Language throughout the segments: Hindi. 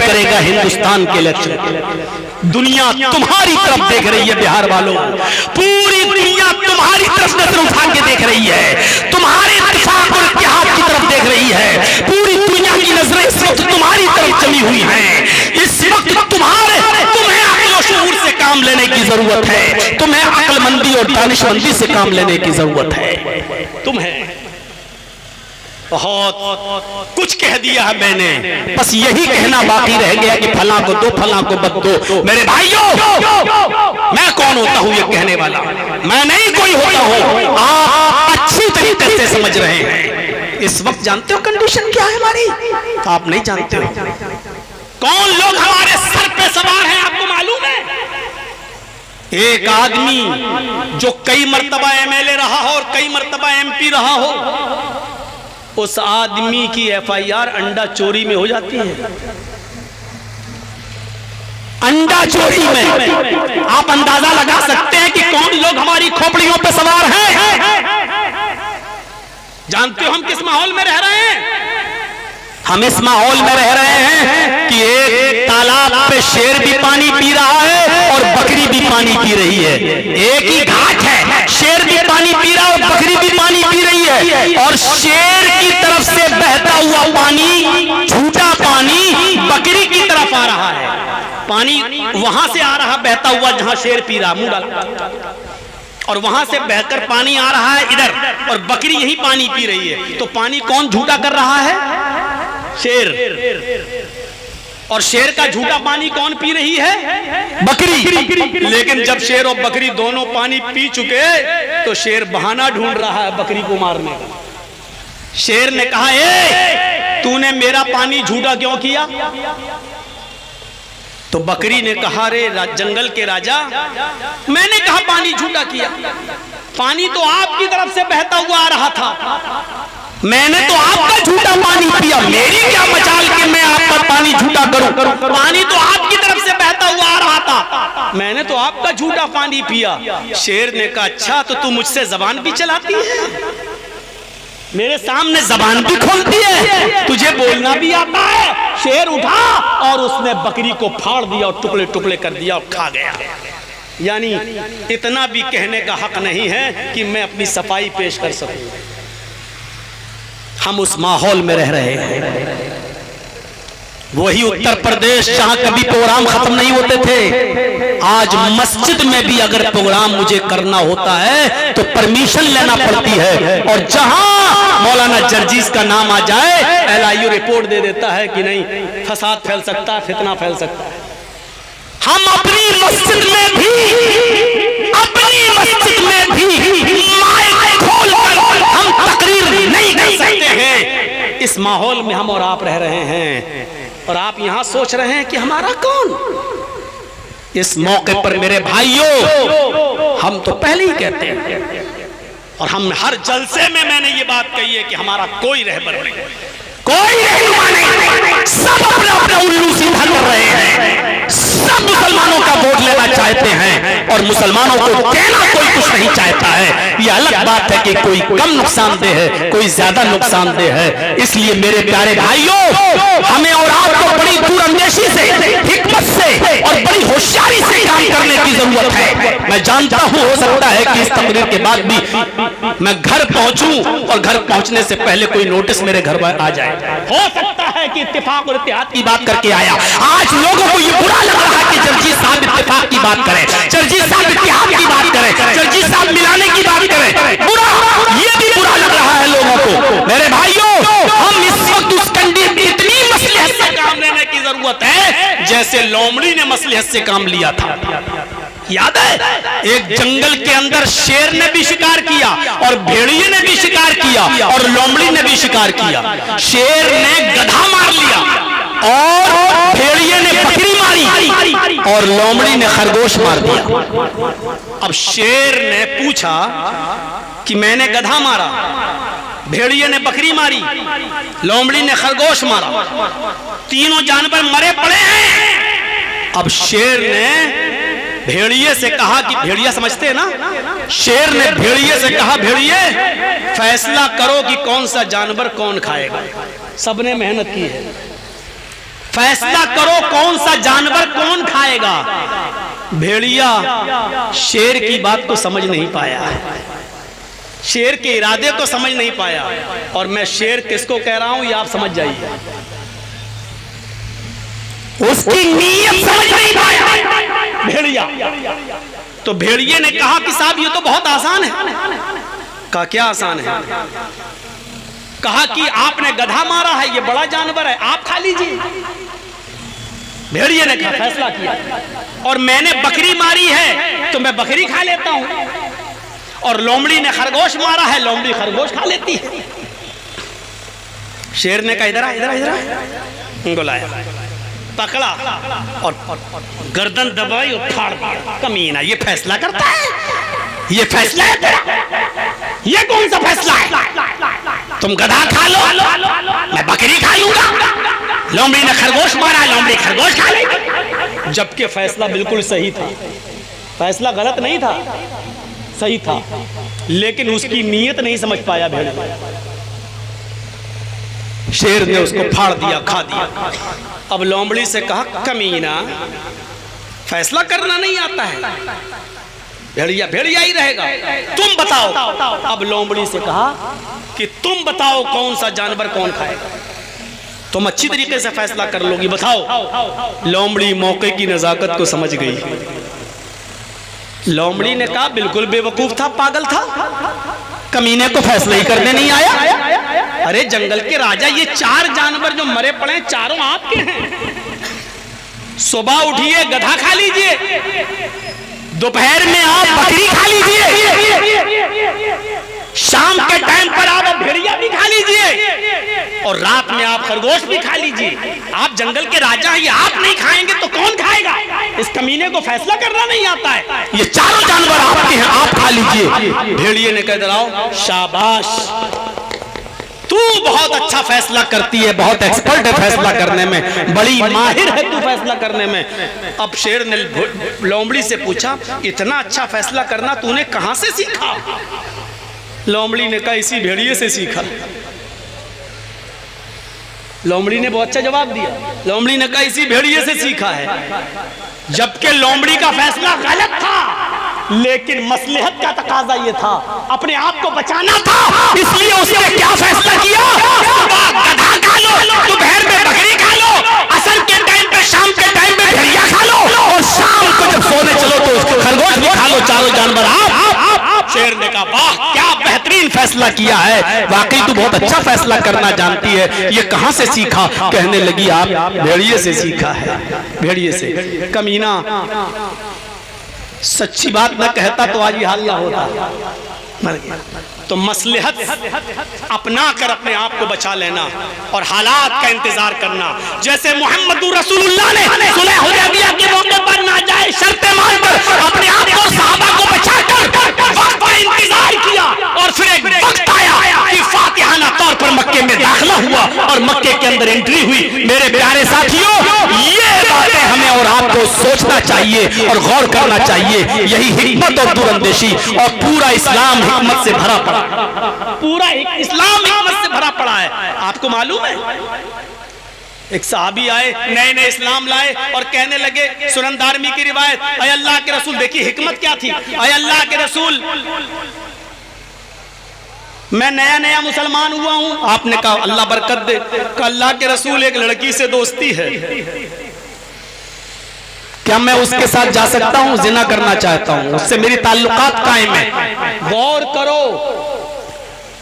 करेगा हिंदुस्तान के इलेक्शन। दुनिया तुम्हारी तरफ देख रही है बिहार वालों, पूरी दुनिया तुम्हारी तरफ नजर उठा के देख रही है, तुम्हारे इत्तेफाक और इत्तेहाद की तरफ देख रही है। पूरी दुनिया की नजरें इस वक्त तुम्हारी तरफ चली हुई हैं। इस वक्त तुम्हें अक्ल और शऊर से काम लेने की जरूरत है, तुम्हें अक्लमंदी और दानिशमंदी से काम लेने की जरूरत है। तुम्हें बहुत कुछ कह दिया है मैंने, बस यही कहना बाकी रह गया कि फलां को दो, फलां को मत दो। मेरे भाइयों, मैं कौन होता हूं ये कहने वाला? मैं नहीं कोई होता हूं, आप अच्छी तरीके से समझ रहे हैं। इस वक्त जानते हो कंडीशन क्या है हमारी? आप नहीं जानते हो कौन लोग हमारे सर पे सवार हैं, आपको मालूम है? एक आदमी जो कई मर्तबा एमएलए रहा हो और कई मर्तबा एमपी रहा हो, उस आदमी की एफआईआर अंडा चोरी में हो जाती है। अंडा चोरी में आप अंदाजा लगा सकते हैं कि कौन लोग हमारी खोपड़ियों पे सवार हैं। जानते हो हम किस माहौल में रह रहे हैं? हम इस माहौल में रह रहे हैं कि एक तालाब पे शेर भी पानी पी रहा है और बकरी भी पानी पी रही है। एक ही घाट है, शेर भी पानी पी रहा है और बकरी भी पानी पी रही है। और शेर की तरफ से बहता हुआ पानी, झूठा पानी बकरी की तरफ आ रहा है। पानी वहां से आ रहा बहता हुआ जहां शेर पी रहा, मुंह डाल, और वहां से बहकर पानी आ रहा है इधर, और बकरी यही पानी पी रही है। तो पानी कौन झूठा कर रहा है? शेर। और शेर का झूठा पानी कौन पी रही है? बकरी। लेकिन जब शेर और बकरी दोनों पानी पी चुके तो शेर बहाना ढूंढ रहा है बकरी को मारने का। शेर ने कहा, ए तूने मेरा पानी झूठा क्यों किया? तो बकरी ने कहा, रे जंगल के राजा, मैंने कहा पानी झूठा किया? पानी तो आपकी तरफ से बहता हुआ आ रहा था, मैंने तो आपका झूठा पानी पिया। मेरी क्या मजाल कि मैं आपका पानी झूठा करूं? पानी तो आपकी तरफ से बहता हुआ आ रहा था, मैंने तो आपका झूठा पानी पिया। शेर ने कहा, अच्छा तो तू मुझसे जबान भी चलाती है, मेरे सामने जबान भी खोलती है, तुझे बोलना भी आता है? शेर उठा और उसने बकरी को फाड़ दिया और टुकड़े टुकड़े कर दिया और खा गया। यानी इतना भी कहने का हक नहीं है कि मैं अपनी सफाई पेश कर सकूं। हम उस माहौल में रह रहे हैं। वही उत्तर प्रदेश जहां कभी प्रोग्राम खत्म नहीं होते थे, आज मस्जिद में भी अगर प्रोग्राम मुझे करना होता है तो परमिशन लेना पड़ती है। और जहां मौलाना जर्जीस का नाम आ जाए, LIU रिपोर्ट दे देता है कि नहीं, फसाद फैल सकता है, फितना फैल सकता है। हम अपनी मस्जिद में भी माइक खोलकर हम तकरीर नहीं कर सकते हैं। इस माहौल में हम और आप रह रहे हैं, और आप यहां सोच रहे हैं कि हमारा कौन? इस मौके पर मेरे भाइयों, हम तो पहले ही कहते हैं, और हम हर जलसे में मैंने ये बात कही है कि हमारा कोई रहबर नहीं, कोई रहनुमा नहीं, सब अपना अपना उल्लू सीधा कर रहे हैं। सब मुसलमानों का वोट लेना चाहते हैं और मुसलमानों को देना कोई कुछ नहीं चाहता है। ये अलग बात है कि कोई कम नुकसानदेह है, कोई ज्यादा नुकसानदेह है। इसलिए मेरे प्यारे भाइयों, हमें और आपको बड़ी दूरअंदेशी से, हिकमत से और बड़ी होशियारी से काम करने की जरूरत है। मैं जानता हूं हो सकता है कि इस तकरीर के बाद भी मैं घर पहुंचूं और घर पहुंचने से पहले कोई नोटिस मेरे घर पर आ जाए। हो सकता है कि इत्तेफाक और इत्तेहाद की बात करके आया। आज लोगों को ये बुरा लग रहा है कि जर्जीस साहब इत्तेफाक की बात करें, जर्जीस साहब इत्तेहाद की बात करें, जर्जीस साहब मिलाने की बात करें, बुरा, ये भी बुरा लग रहा है लोगों को। मेरे भाइयों, हम इस वक्त उस कंडीशन इतनी मसलहत से काम लेने की जरूरत है जैसे लोमड़ी ने मसलहत से काम लिया था। याद है, एक जंगल के अंदर शेर ने भी शिकार किया और भेड़िए ने भी शिकार किया और लोमड़ी ने भी शिकार किया। शेर ने गधा मार लिया और भेड़िए ने बकरी मारी और लोमड़ी ने खरगोश मार दिया। अब शेर ने पूछा कि मैंने गधा मारा, भेड़िए ने बकरी मारी, लोमड़ी ने खरगोश मारा, तीनों जानवर मरे पड़े हैं। अब शेर ने भेड़िए से कहा कि भेड़िया समझते हैं ना, शेर ने भेड़िए से कहा, भेड़िए फैसला करो कि कौन सा जानवर कौन खाएगा। सबने मेहनत की है, फैसला करो कौन सा जानवर कौन खाएगा। भेड़िया शेर की बात को समझ नहीं पाया, शेर के इरादे को समझ नहीं पाया। और मैं शेर किसको कह रहा हूं ये आप समझ जाइए, उसकी नीयत समझ नहीं पाया भेड़िया। तो भेड़िए ने कहा कि साहब ये तो बहुत आसान है। कहा क्या आसान है? कहा कि आपने गधा मारा है, ये बड़ा जानवर है, आप खा लीजिए। भेड़िए ने कहा फैसला किया, और मैंने बकरी मारी है तो मैं बकरी खा लेता हूं, और लोमड़ी ने खरगोश मारा है, लोमड़ी खरगोश खा लेती है। शेर ने कहा इधर आ, इधर आ, इधर आ। बुलाया, पकड़ा और गर्दन दबाई और फाड़ दिया। कमीना ये फैसला करता है, ये फैसला है तेरा? ये कौन सा फैसला है? तुम गधा खा लो, मैं बकरी खा लूंगा। लोमड़ी ने खरगोश मारा, लोमड़ी खरगोश खा लेगी। जबकि फैसला बिल्कुल सही था, फैसला गलत नहीं था, सही था, लेकिन उसकी नीयत नहीं समझ पाया भेड़िया। शेर ने उसको फाड़ दिया, खा दिया। अब लोमड़ी से कहा कमीना फैसला करना नहीं आता है, भेड़िया भेड़िया ही रहेगा, तुम बताओ। अब लोमड़ी से कहा कि तुम बताओ कौन सा जानवर कौन खाएगा, तुम अच्छी तरीके से फैसला कर लोगी, बताओ। लोमड़ी मौके की नजाकत को समझ गई। लोमड़ी ने कहा बिल्कुल बेवकूफ था, पागल था, कमीने को फैसला ही करने नहीं आया। अरे जंगल के राजा, ये 4 जानवर जो मरे पड़े चारों आपके हैं। सुबह उठिए गधा खा लीजिए, दोपहर में आप बकरी खा लीजिए, शाम के टाइम पर आप भेड़िया भी खा लीजिए, और रात में आप खरगोश भी खा लीजिए। आप जंगल के राजा हैं, ये आप नहीं खाएंगे तो कौन खाएगा? इस कमीने को फैसला करना नहीं आता है, ये चारों जानवर आपके हैं, आप खा लीजिए। भेड़िए ने कह दिया शाबाश, तू बहुत अच्छा फैसला करती है, बहुत एक्सपर्ट है फैसला करने में, बड़ी माहिर है तू फैसला करने में। अब शेर ने लोमड़ी से पूछा इतना अच्छा फैसला करना तूने कहां से सीखा? लोमड़ी ने कहा इसी भेड़िए से सीखा। लोमड़ी ने बहुत अच्छा जवाब दिया। लोमड़ी ने कहा इसी भेड़िए से सीखा है। जबकि लोमड़ी का फैसला गलत था, लेकिन मसलहत का तकाजा ये था, अपने आप को बचाना था, इसलिए उसने क्या फैसला किया? गधा खा लो, दोपहर में बकरी खा लो, असर के टाइम पे, शाम के टाइम पे भेड़िया खा लो, और शाम को जब सोने चलो तो उसको खरगोश भी खा लो, चारों जानवर आप। शेर ने कहा वाह क्या बेहतरीन फैसला किया है, वाकई तू बहुत अच्छा फैसला करना जानती है, ये कहां से सीखा? कहने लगी आप भेड़िए से सीखा है, भेड़िए से। कमीना सच्ची बात न कहता तो आज ये हाल ना होता, मर गया। तो मसलहत अपना कर अपने आप को बचा लेना और हालात का इंतजार करना। जैसे मोहम्मदुर रसूलुल्लाह ने सुलह हुदैबिया के मौके पर नाजायज शर्तें मानकर अपने आप को सहाबा को बचाकर वक्त का इंतजार किया, और फिर एक वक्त आया कि फातिहाना तौर पर मक्के में दाखिला हुआ और मक्के के अंदर एंट्री हुई। मेरे प्यारे साथियों, ये बातें हमें और आपको सोचना चाहिए और गौर करना चाहिए। यही हिकमत और दूरअंदेशी, और पूरा इस्लाम हिकमत से भरा पड़ा, पूरा इस्लाम हिकमत से भरा पड़ा है। आपको मालूम है एक सहाबी आए, नए नए इस्लाम लाए और कहने लगे, सुनन दारमी की रिवायत, अय अल्लाह के रसूल, देखिए हिकमत क्या थी, अय अल्लाह के रसूल मैं नया नया मुसलमान हुआ हूं। आपने कहा अल्लाह बरकत दे। कहा अल्लाह के रसूल एक लड़की से दोस्ती है, क्या मैं उसके साथ जा सकता हूं? जिना करना चाहता हूं, उससे मेरी ताल्लुकात कायम है। गौर करो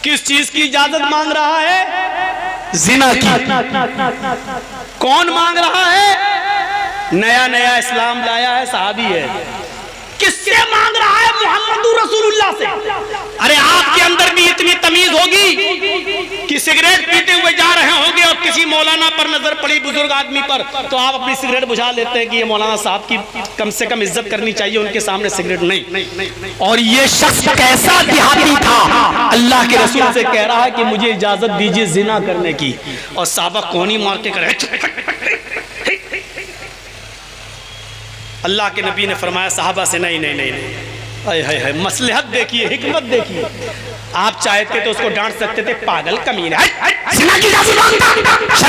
किस चीज की इजाजत मांग रहा है? जिना की। कौन मांग रहा है? नया नया इस्लाम लाया है सहाबी है। किससे मांग रहा है? मोहम्मदुर रसूलुल्लाह से। अरे आपके अंदर भी इतनी तमीज होगी कि सिगरेट पीते हुए जा रहे होंगे और किसी मौलाना पर नजर पड़ी, बुजुर्ग आदमी पर, तो आप अपनी सिगरेट बुझा लेते हैं कि ये मौलाना साहब की कम से कम इज्जत करनी चाहिए, उनके सामने सिगरेट नहीं। और ये शख्स कैसा देहाती था, अल्लाह के रसूल से कह रहा है कि मुझे इजाजत दीजिए जिना करने की, और साहबा कोनी मार के करे। अल्लाह के नबी ने फरमाया साहबा से नहीं नहीं नहीं, नहीं। है मसलहत देखिए, हिकमत देखिए। आप चाहते तो उसको डांट सकते थे, पागल कमीना, शर्म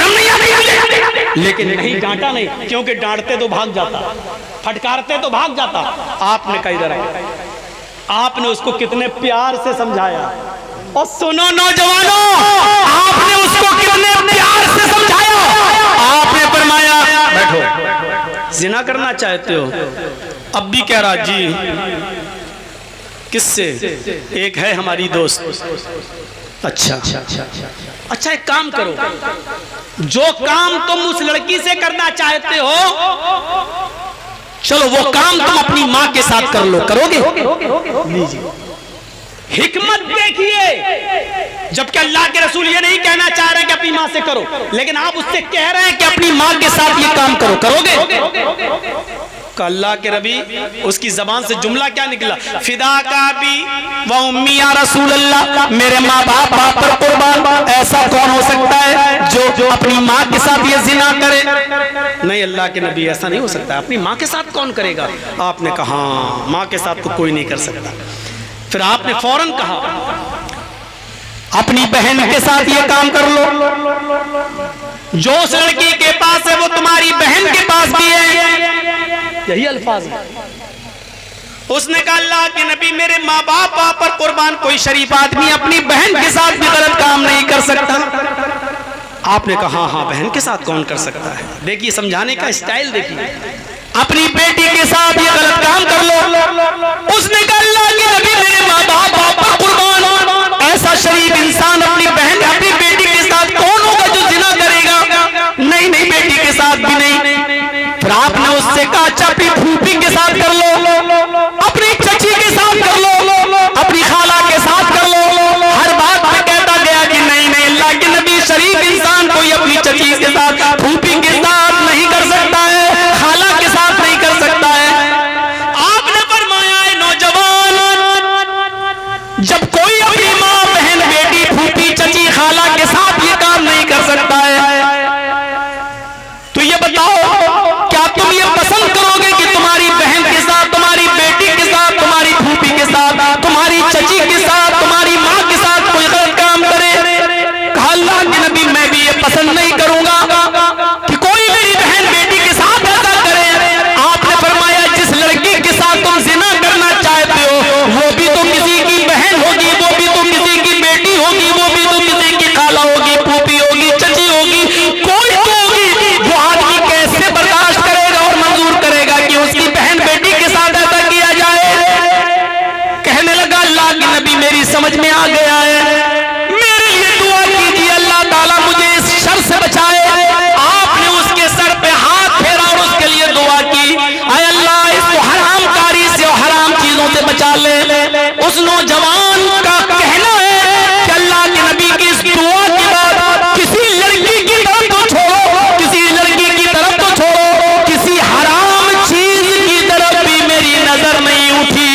नहीं आती, लेकिन नहीं, डांटा नहीं, क्योंकि डांटते तो भाग जाता, फटकारते तो भाग जाता। आपने कहा इधर आए, आपने उसको कितने प्यार से समझाया। और सुनो नौजवानों, आपने उसको कितने प्यार से समझाया। आपने फरमाया बैठो, जिना करना चाहते हो? अब भी कह रहा जी, किससे? एक है हमारी दोस्त। अच्छा एक काम करो, जो काम तुम उस लड़की से करना चाहते हो, चलो वो काम तुम अपनी माँ के साथ कर लो। करोगे? हिकमत देखिए, जबकि अल्लाह के रसूल ये नहीं कहना चाह रहे कि अपनी माँ से करो, लेकिन आप उससे कह रहे हैं कि अपनी माँ के साथ ये काम करो। करोगे? अल्लाह के नबी, उसकी जबान से जुमला क्या निकला? फिदा का भी व उम्मी या रसूल अल्लाह, मेरे माँ बाप पर कुर्बान। ऐसा कौन हो सकता है जो अपनी माँ के साथ ये जिना करे? नहीं अल्लाह के नबी, ऐसा नहीं हो सकता। अपनी माँ के साथ कौन करेगा? आपने कहा माँ के साथ तो कोई नहीं कर सकता। फिर आपने फौरन कहा अपनी बहन के साथ ये काम कर लो। जो उस लड़की के पास है वो तुम्हारी बहन के पास भी है। यही अल्फाज है। उसने कहा अल्लाह के नबी, मेरे माँ बाप पर कुर्बान, कोई शरीफ आदमी अपनी बहन के साथ भी गलत काम नहीं कर सकता। आपने कहा हाँ बहन के साथ कौन कर सकता है? देखिए समझाने का स्टाइल देखिए। अपनी बेटी के साथ ये गलत काम कर लो। उसने कहा अल्लाह के नबी, मेरे माँ बाप पर कुर्बान, ऐसा शरीफ इंसान अपनी बहन अपनी बेटी के साथ कौन होगा जो जिना करेगा? नहीं बेटी के साथ भी नहीं। फिर आपने उससे कहा अच्छा अपनी फूफी के साथ कर लो, अपनी चची के साथ कर लो, अपनी खाला के साथ कर लो। हर बात में कहता गया कि नहीं अल्लाह के नबी, शरीफ इंसान कोई अपनी चची के साथ, फूफी के साथ नहीं कर सकता है, खाला के साथ नहीं कर सकता है। आपने फरमाया है नौजवान, जब कोई अपनी माँ बहन बेटी फूफी चची खाला के साथ ये काम नहीं कर सकता है, तो ये बताओ क्या तुम ये पसंद करोगे कि तुम्हारी बहन के साथ, तुम्हारी बेटी के साथ, तुम्हारी फूफी के साथ, तुम्हारी चची के साथ, तुम्हारी माँ के साथ कोई गलत काम करे? कहा अल्लाह के नबी, मैं भी ये पसंद नहीं करूंगा कि कोई मेरी बहन बेटी के साथ ऐसा करे। आपने फरमाया जिस लड़की के साथ तुम जिना करना चाहते हो वो भी तो किसी की बहन होगी, वो भी तो किसी की बेटी होगी, वो भी तो किसी की खाला होगी, फूफी होगी, चची होगी, कोई तो होगी। वो आदमी कैसे बर्दाश्त करेगा और मंजूर करेगा कि उसकी बहन बेटी के साथ ऐसा किया जाए? कहने लगा अल्लाह के नबी, मेरी समझ में आ गया है, मेरे लिए दुआ कीजिए अल्लाह ताला मुझे इस शर से बचाए। आपने उसके सर पे हाथ फेरा और उसके लिए दुआ की, आय अल्लाह इसको हराम कारी से और हराम चीजों से बचा ले। उस नौजवान का कहना है कि अल्लाह के नबी की इस दुआ के बाद किसी लड़की की तरफ तो छोड़ो, किसी लड़की की तरफ तो छोड़ो, किसी हराम चीज की तरफ भी मेरी नजर नहीं उठी।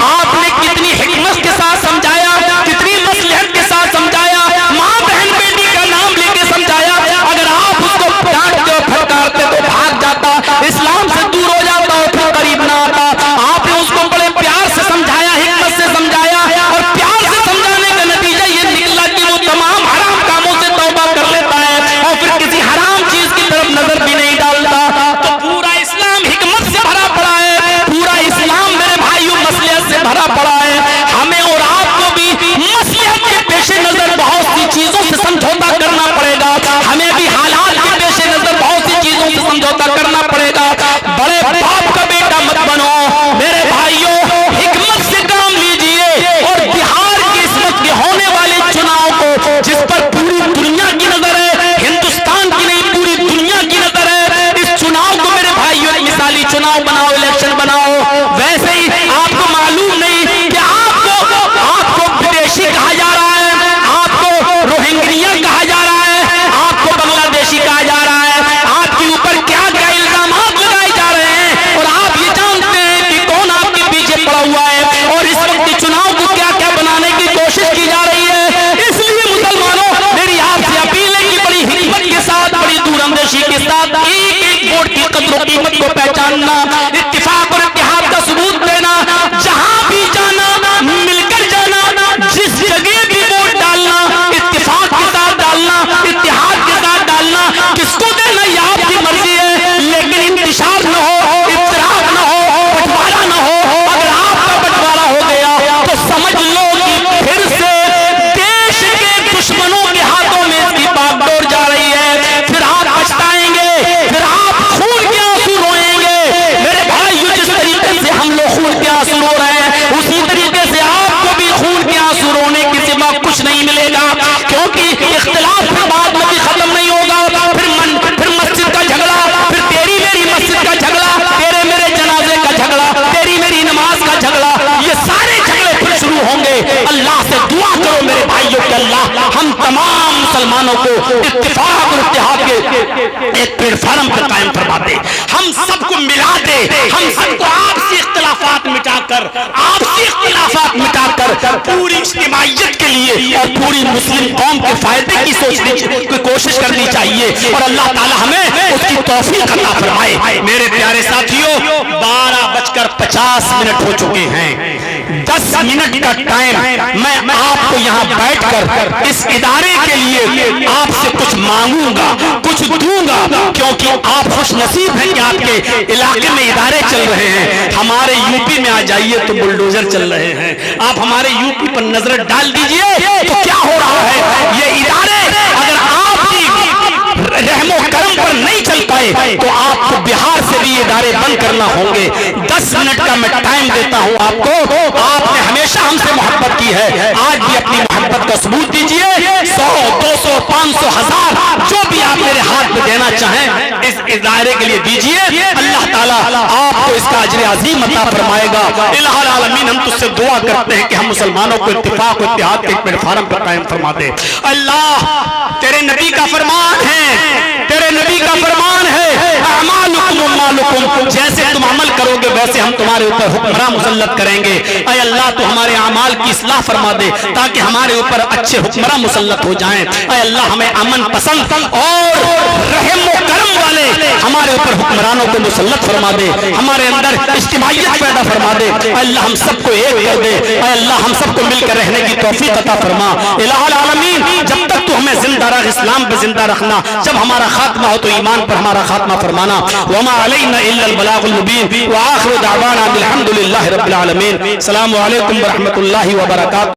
आपने कितनी हिकमत के साथ समझाया, कितनी मसलहत के साथ समझाया, माँ बहन बेटी का नाम लेके समझाया। अगर आप उसको डांटते और फटकारते तो भाग जाता, इस्लाम से दूर हो जाता और फिर करीब ना आता। आपने उसको बड़े प्यार से समझाया, हिकमत से समझाया, और प्यार से समझाने का नतीजा ये निकला कि वो तमाम हराम कामों से तौबा कर लेता है और फिर किसी हराम चीज की तरफ नजर भी नहीं डालता। तो पूरा इस्लाम हिकमत से भरा पड़ा है, पूरा इस्लाम मेरे भाइयों मसलहत से भरा पड़ा है। हमें और आपको भी मसलहत के पेश नजर बहुत सी चीजों से समझौता करना पड़ेगा, हमें भी हालात के पेश नजर बहुत सी चीजों से समझौता करना पड़ेगा। बड़े बाप का बेटा मत बनो मेरे भाइयों, हिकमत से काम लीजिए। और बिहार के इस वक्त होने वाले चुनाव को, जिस पर पूरी दुनिया की नजर है, हिंदुस्तान की नहीं पूरी दुनिया की नजर है, इस चुनाव को मेरे भाइयों मिसाली चुनाव बनाओ, इलेक्शन बनाओ। वैसे ही आपको मालूम नहीं कि आपको विदेशी कहा जा रहा है, आपको रोहिंग्या कहा जा रहा है, आपको बांग्लादेशी कहा जा रहा है, आपके ऊपर क्या क्या इल्जाम लगाए जा रहे हैं, और आप ये जानते हैं कि कौन आपके पीछे पड़ा हुआ है, और इस वक्त चुनाव को क्या क्या बनाने की कोशिश की जा रही है। इसलिए मुसलमानों, मेरी आपसे अपील है कि बड़ी हिम्मत के साथ, बड़ी दूरंदेशी के साथ एक एक वोट की कदर कीमत को पहचानना, इत्तेफाक और इत्तेहाद का सबूत देना, जहां भी जाना मिलकर जाना, जिस जगह भी वोट डालना इत्तेफाक के साथ डालना, इत्तेहाद के साथ डालना। किसको देना? या एक प्लेटफार्म पर कायम फरमा दे, हम सबको मिला दे, हम सबको आपसी इख्तिलाफात मिटाकर, आपसी इख्तिलाफात मिटाकर पूरी इज्तिमाइयत के लिए और पूरी मुस्लिम कौम के फायदे की सोचने की कोशिश करनी चाहिए और अल्लाह ताला हमें उसकी तौफीक अता फरमाए। मेरे प्यारे साथियों, 12:50 हो चुके हैं। 10 मिनट का टाइम मैं आपको यहाँ बैठकर इस इदारे के लिए आपसे कुछ मांगूंगा, कुछ दूंगा, क्योंकि आप खुश नसीब हैं कि आपके इलाके में इदारे चल रहे हैं। हमारे यूपी में आ जाइए तो बुलडोजर चल रहे हैं। आप हमारे यूपी पर नजर डाल दीजिए तो क्या हो रहा है। ये इदारे अगर आपकी रहमो करम पर नहीं चल पाए तो आपको बिहार से भी इदारे बंद करना होंगे। 10 मिनट का मैं टाइम देता हूं आपको। आपने हमेशा हमसे मोहब्बत की है, आज भी अपनी मोहब्बत का सबूत दीजिए। 100, 200, 500, 1000 जो भी आप मेरे हाथ में देना चाहें इस इदारे के लिए दीजिए। अल्लाह ताला आपको इसका अजर अजीम अता फरमाएगा। इलाहुल आलमीन, हम तुझसे दुआ करते हैं कि हम मुसलमानों को इत्तिफाक और इत्तेहाद के एक प्लेटफार्म पर कायम फरमा दे। अल्लाह, तेरे नबी का फरमान है, तेरे नबी का फरमान है, अमालुकुम मालुकुम, जैसे तुम अमल करोगे वैसे हम तुम्हारे ऊपर हुक्मरान मुसल्लत करेंगे। ऐ अल्लाह, तो हमारे अमाल की इस्लाह फरमा दे ताकि हमारे ऊपर अच्छे हुक्मरान मुसल्लत हो जाएं। ऐ अल्लाह, हमें अमन पसंद और रहम व करम वाले हमारे ऊपर हुक्मरानों को मुसल्लत फरमा दे, हमारे अंदर इज्तिमाइयत पैदा फरमा दे। अल्लाह, हम सबको एक कर दे। ऐ अल्लाह, हम सबको मिलकर रहने की तौफीक अता फरमा। इलाहुल आलमीन, जब तक तू हमें जिंदा रख, इस्लाम पे जिंदा रखना, जब हमारा खात्मा हो तो ईमान पर हमारा खात्मा फरमाना। वमा अलैना इल्लल बलागुल मुबीन व आखिरु दावाना अल्हम्दुलिल्लाहि रब्बिल आलमीन। अस्सलामु अलैकुम व रहमतुल्लाहि व बरकातहू।